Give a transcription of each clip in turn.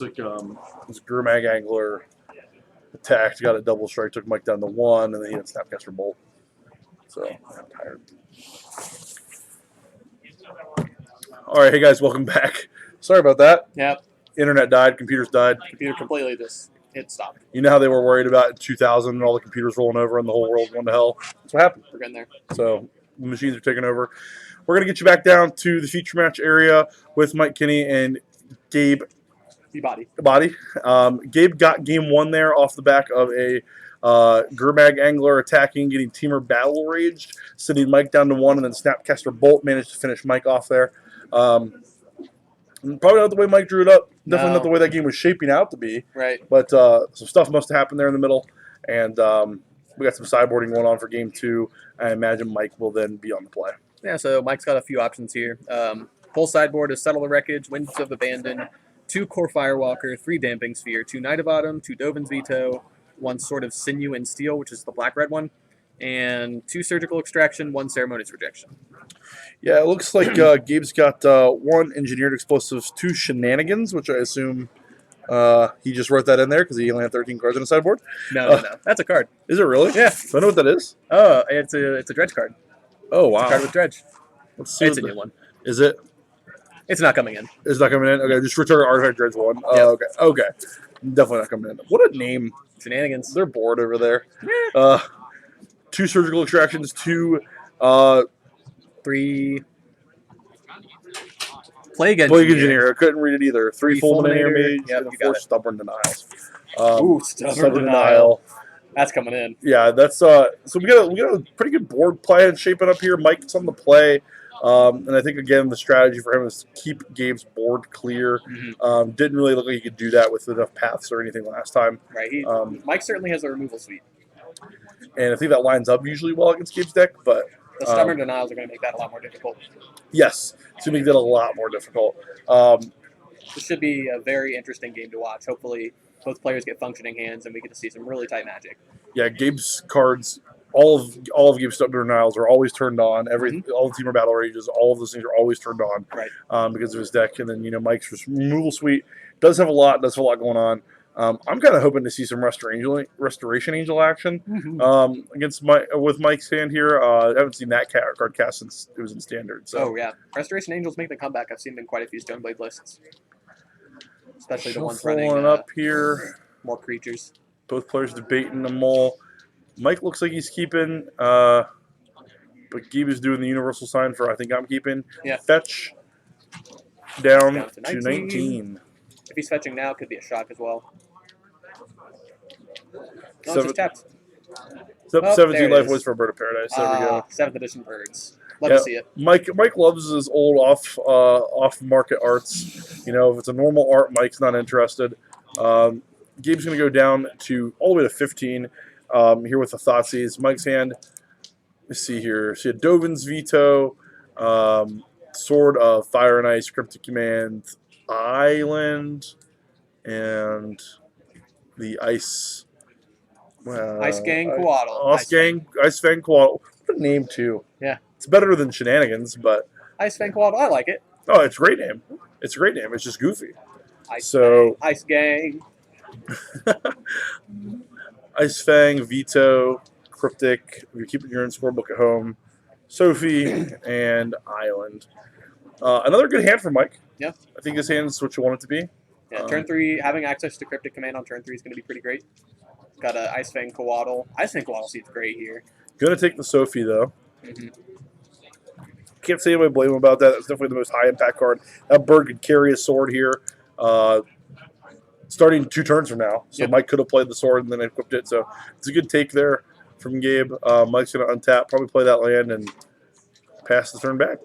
Like this Gurmag Angler attacked, got a double strike, took Mike down to 1, and then he had Snapcaster Bolt. So I'm tired. All right, hey guys, welcome back. Sorry about that. Yep. Internet died, computers died. Computer completely just hit stop. You know how they were worried about in 2000 and all the computers rolling over and the whole world going to hell? That's what happened. We're getting there. So the machines are taking over. We're going to get you back down to the feature match area with Mike Kenney and Gabe Ebady. Gabe got game 1 there off the back of a Gurmag Angler attacking, getting Teamer Battle Raged, sending Mike down to 1, and then Snapcaster Bolt managed to finish Mike off there. Probably not the way Mike drew it up. Definitely not the way that game was shaping out to be. Right. But some stuff must have happened there in the middle, and we got some sideboarding going on for game 2. I imagine Mike will then be on the play. Yeah, so Mike's got a few options here. Full sideboard is Settle the Wreckage, Winds of Abandon, 2 Core Firewalker, 3 Damping Sphere, 2 Knight of Autumn, 2 Dovin's Veto, 1 Sword of Sinew and Steel, which is the black-red one, and 2 Surgical Extraction, 1 Ceremonious Rejection. Yeah, it looks like Gabe's got 1 Engineered Explosives, 2 Shenanigans, which I assume he just wrote that in there because he only had 13 cards in the sideboard. No. That's a card. Is it really? Yeah. Do I know what that is? Oh, it's a Dredge card. Oh, wow. It's a card with Dredge. Let's see. It's a new one. Is it? It's not coming in. It's not coming in? Okay, just return Artifact Dredge 1. Yep. Okay. Definitely not coming in. What a name. Shenanigans. They're bored over there. 2 Surgical Extractions, 2... 3 Plague Engineer. Plague Engineer. I couldn't read it either. 3 Fulminator Mage, yep, and 4 Stubborn Denials. Stubborn Denial. That's coming in. Yeah, that's so we got a pretty good board plan shaping up here. Mike's on the play, and I think again the strategy for him is to keep Gabe's board clear. Mm-hmm. Didn't really look like he could do that with enough paths or anything last time. Right. Mike certainly has a removal suite, and I think that lines up usually well against Gabe's deck. But the Stubborn Denials are going to make that a lot more difficult. Yes, it's going to make that a lot more difficult. This should be a very interesting game to watch. Hopefully, both players get functioning hands, and we get to see some really tight magic. Yeah, Gabe's cards, all of Gabe's Stubborn Denials are always turned on. All the Teamer Battle Rages, all of those things are always turned on, right? Because of his deck. And then Mike's removal suite does have a lot going on. I'm kind of hoping to see some Restoration Angel action against with Mike's hand here. I haven't seen that card cast since it was in Standard. So. Oh yeah, Restoration Angels make the comeback. I've seen them in quite a few Stoneblade lists, especially the ones running up here. More creatures. Both players debating them all. Mike looks like he's keeping, but Gabe is doing the universal sign for I think I'm keeping. Yeah. Fetch down to 19. If he's fetching now, it could be a shock as well. No, it's just tapped. 17 life points for a Bird of Paradise. There we go. 7th edition birds. Love to see it. Mike loves his old off market arts. If it's a normal art, Mike's not interested. Gabe's going to go down to all the way to 15 here with the Thoughtseize. Mike's hand, let's see here. So Dovin's Veto, Sword of Fire and Ice, Cryptic Command, Island, and the Ice... Ice Gang Coatl. Ice Fang Coatl. What a name, too. Yeah. It's better than Shenanigans, but... Ice Fang Coatl, I like it. Oh, it's a great name. It's just goofy. Ice Gang. Ice Fang, Veto, Cryptic. You're keeping your own scorebook at home. Sophie and Island. Another good hand for Mike. Yeah. I think his hand is what you want it to be. Yeah, turn 3, having access to Cryptic Command on turn 3 is going to be pretty great. Got a Ice Fang Coatl. Ice Fang Coatl seems great here. Gonna take the Sophie, though. Can't say anybody blame him about that. That's definitely the most high-impact card. That bird could carry a sword here. Starting 2 turns from now. So Mike could have played the sword and then equipped it. So it's a good take there from Gabe. Mike's going to untap, probably play that land, and pass the turn back.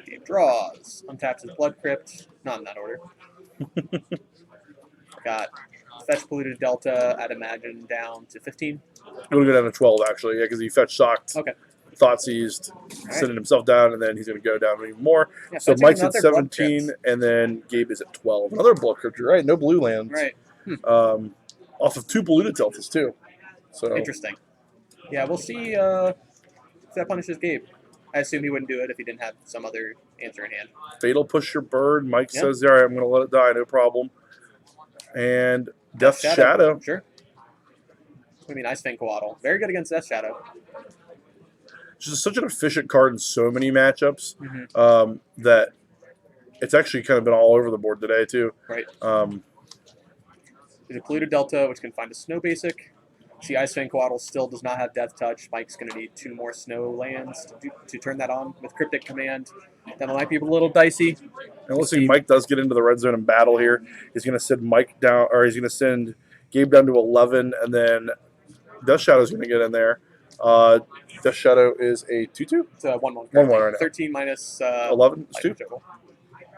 Gabe draws. Untaps his Blood Crypt. Not in that order. Got Fetch Polluted Delta at Imagine down to 15. I'm going to go down to 12, actually, because he fetch shocked. Okay. Thoughtseized, sending himself down, and then he's going to go down even more. Yeah, so Mike's at 17, and then Gabe is at 12. Another Blood Crypt, right? No blue lands. Right. Off of 2 Polluted Deltas, too. So interesting. Yeah, we'll see if that punishes Gabe. I assume he wouldn't do it if he didn't have some other answer in hand. Fatal Push your bird. Mike says, all right, I'm going to let it die, no problem. And Death Shadow. Sure. I mean, Ice Fang Coatl. Very good against Death Shadow. Just such an efficient card in so many matchups that it's actually kind of been all over the board today, too. Right. There's a Polluted Delta, which can find a snow basic. The Ice Fang Coatl still does not have Death Touch. Mike's going to need 2 more snow lands to turn that on with Cryptic Command. That might be a little dicey. And let's see, Mike does get into the red zone and battle here. He's going to send Mike down, or he's going to send Gabe down to 11, and then Death Shadow's going to get in there. Death Shadow is a 2/2? It's a 1/1. 1/1 right now. 13 minus 11? It's 2?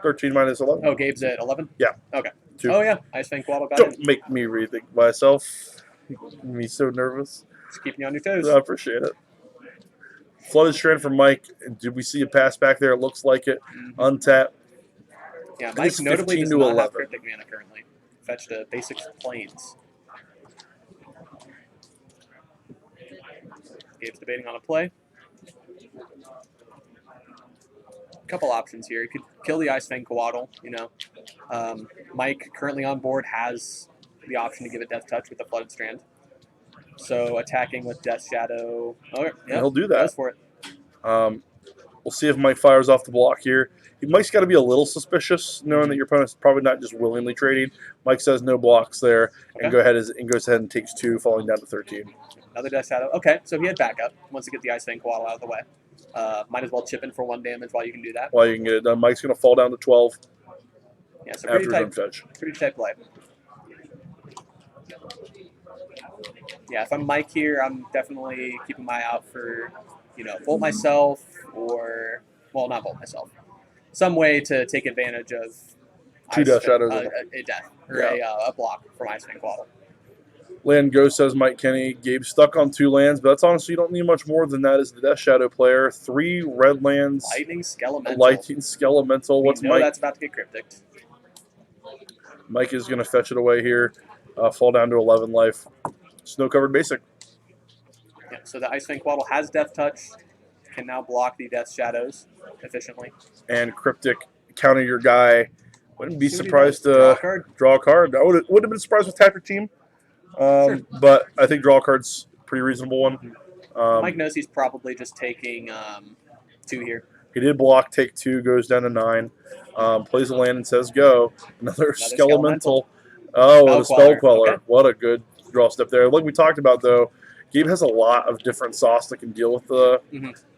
13 minus 11? Oh, Gabe's at 11? Yeah. Okay. 2. Oh, yeah. Ice Fang Coatl got Don't in. make me rethink myself. Me so nervous. Just keeping you on your toes. I appreciate it. Flooded Strand from Mike. Did we see a pass back there? It looks like it. Untap. Yeah, Mike notably does not have Cryptic Mana currently. Fetched a basic Plains. Gabe's debating on a play. Couple options here. He could kill the Ice Fang Coatl, you know. Mike, currently on board, has the option to give it Death Touch with the Flooded Strand. So attacking with Death Shadow. Oh, yeah, he'll do that. Goes for it. We'll see if Mike fires off the block here. Mike's got to be a little suspicious, knowing that your opponent's probably not just willingly trading. Mike says no blocks there, and goes ahead and takes 2, falling down to 13. Another Death Shadow. Okay, so he had backup. Wants to get the Ice Fang Coatl out of the way. Might as well chip in for 1 damage while you can do that. While you can get it done. Mike's going to fall down to 12. Yeah, so pretty tight play. Yeah, if I'm Mike here, I'm definitely keeping my eye out for, Volt myself or, well, not Volt myself. Some way to take advantage of 2 Death Shadows. A death or a block from Ice Fang Coatl. Land Go, says Mike Kenney. Gabe's stuck on 2 lands, but that's honestly, you don't need much more than that as the Death Shadow player. 3 red lands. Lightning Skelemental. What's Mike? That's about to get Cryptic. Mike is going to fetch it away here. Fall down to 11 life. Snow-covered basic. Yeah, so the Ice Fang Coatl has Death Touch. Can now block the Death Shadows efficiently. And Cryptic, counter your guy. Wouldn't be surprised to draw a card. I wouldn't have been surprised with Tap Your Team. Sure. But I think draw a card's a pretty reasonable one. Mike knows he's probably just taking 2 here. He did block, take 2, goes down to 9. Plays a land and says go. Another Skelemental. Oh, the Spell Queller. Okay. What a good draw step there. Like we talked about, though, Gabe has a lot of different sauce that can deal with the...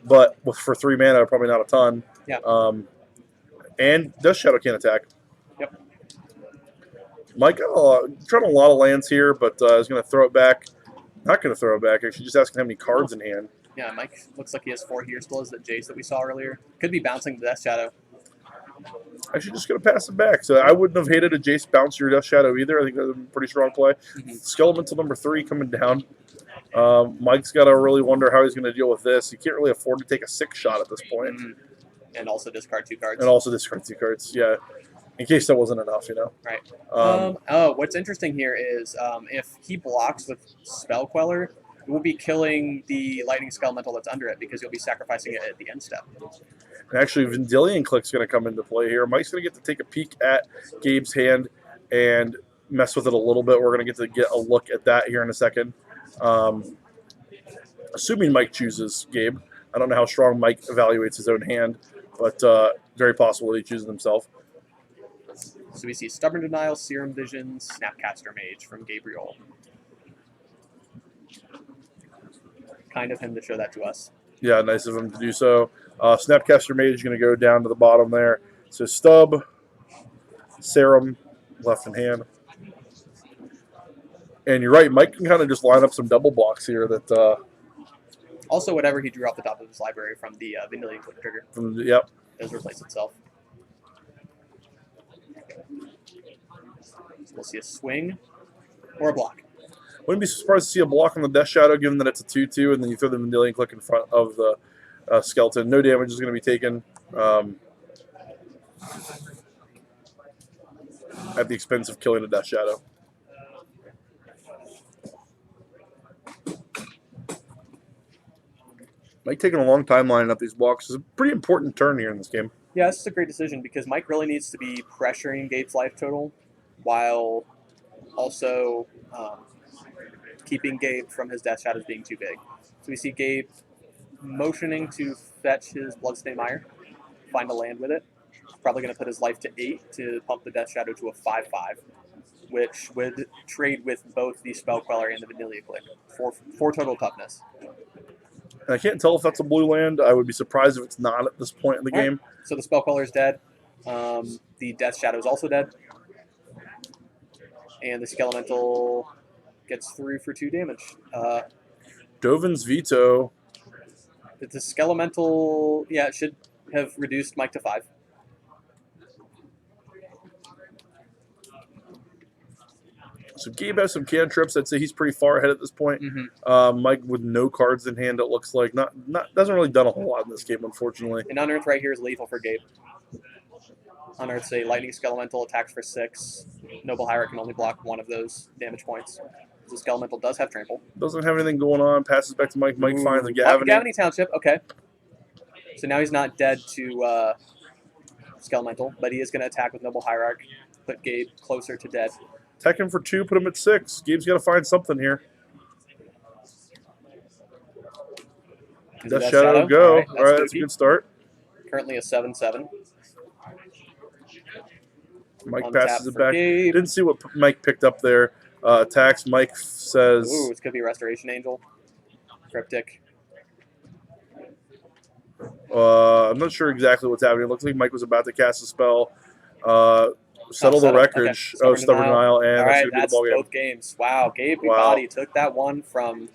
But for 3 mana, probably not a ton. Yeah. And Death Shadow can't attack. Yep. Mike trying a lot of lands here, but is going to throw it back. Not going to throw it back, actually. Just asking how many cards in hand. Yeah, Mike looks like he has 4 here still as that Jace that we saw earlier. Could be bouncing the Death Shadow. Actually, just going to pass it back. So I wouldn't have hated a Jace bounce your Death Shadow either. I think that was a pretty strong play. Skelemental number 3 coming down. Mike's got to really wonder how he's going to deal with this. He can't really afford to take a 6 shot at this point. And also discard 2 cards. Yeah. In case that wasn't enough, Right. What's interesting here is if he blocks with Spell Queller, it will be killing the Lightning Skelemental that's under it because you'll be sacrificing it at the end step. And actually, Vendilion Click's going to come into play here. Mike's going to get to take a peek at Gabe's hand and mess with it a little bit. We're going to get a look at that here in a second. Assuming Mike chooses Gabe. I don't know how strong Mike evaluates his own hand, but very possible that he chooses himself. So we see Stubborn Denial, Serum Visions, Snapcaster Mage from Gabriel. Kind of him to show that to us. Yeah, nice of him to do so. Snapcaster Mage is going to go down to the bottom there. So Stub, Serum, left in hand. And you're right, Mike can kind of just line up some double blocks here that... also, whatever he drew off the top of his library from the Vendilion Click trigger. Yep. Does replace itself. So we'll see a swing or a block. Wouldn't be surprised to see a block on the Death Shadow, given that it's a 2/2, and then you throw the Vendilion Click in front of the skeleton. No damage is going to be taken at the expense of killing a Death Shadow. Mike taking a long time lining up these blocks. It's a pretty important turn here in this game. Yeah, this is a great decision because Mike really needs to be pressuring Gabe's life total while also keeping Gabe from his Death Shadows being too big. So we see Gabe motioning to fetch his Bloodstained Mire, find a land with it. Probably going to put his life to 8 to pump the Death Shadow to a 5/5, which would trade with both the Spell Queller and the Vanilla Click for 4 total toughness. And I can't tell if that's a blue land. I would be surprised if it's not at this point in the game. So the Spell Queller is dead. The Death Shadow is also dead. And the Skelemental gets through for 2 damage. Dovin's Veto. The Skelemental, yeah, it should have reduced Mike to 5. So Gabe has some cantrips. I'd say he's pretty far ahead at this point. Mike with no cards in hand, it looks like. Not doesn't really done a whole lot in this game, unfortunately. And Unearth right here is lethal for Gabe. Unearth's a Lightning Skelemental, attacks for 6. Noble Hierarch can only block 1 of those damage points. The Skelemental does have Trample. Doesn't have anything going on. Passes back to Mike. Mike finds a Gavany. Gavany. Township, okay. So now he's not dead to Skelemental, but he is going to attack with Noble Hierarch, put Gabe closer to dead. Attack him for 2, put him at 6. Gabe's got to find something here. Death Shadow, go. All right, that's a good start. Currently a 7/7. Mike Untap passes it for back. Gabe. Didn't see what Mike picked up there. Attacks. Mike says... Ooh, this could be Restoration Angel. Cryptic. I'm not sure exactly what's happening. It looks like Mike was about to cast a spell. Settle the wreckage. Okay. Stubborn Denial. And all that's right, going to be the that's ball game. both games. Wow, Gabe Wow. Ebady took that one from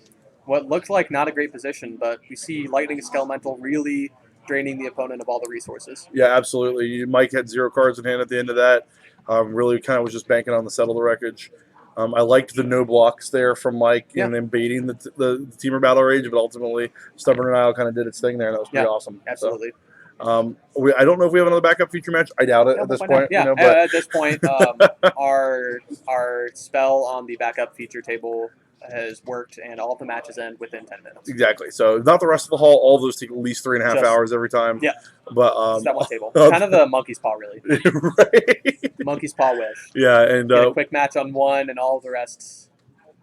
what looked like not a great position, but we see Lightning Skelemental really draining the opponent of all the resources. Yeah, absolutely. Mike had 0 cards in hand at the end of that. Really kind of was just banking on the Settle the Wreckage. I liked the no blocks there from Mike in invading the Teamer Battle Rage, but ultimately Stubborn Denial kind of did its thing there, and that was pretty awesome. Absolutely. So, I don't know if we have another backup feature match. I doubt it at this point. Yeah, you know, but at this point, our spell on the backup feature table has worked, and all of the matches end within 10 minutes. exactly. So not the rest of the hall. All of those take at least 3.5 hours every time. Yeah. But Just that one table. Kind of the monkey's paw, really. right. Monkey's paw wish. Yeah, and Get a quick match on one, and all of the rest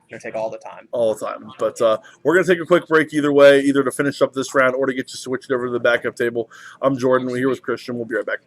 going to take all the time. All the time. But we're going to take a quick break either way, either to finish up this round or to get you switched over to the backup table. I'm Jordan. We're here with Christian. We'll be right back.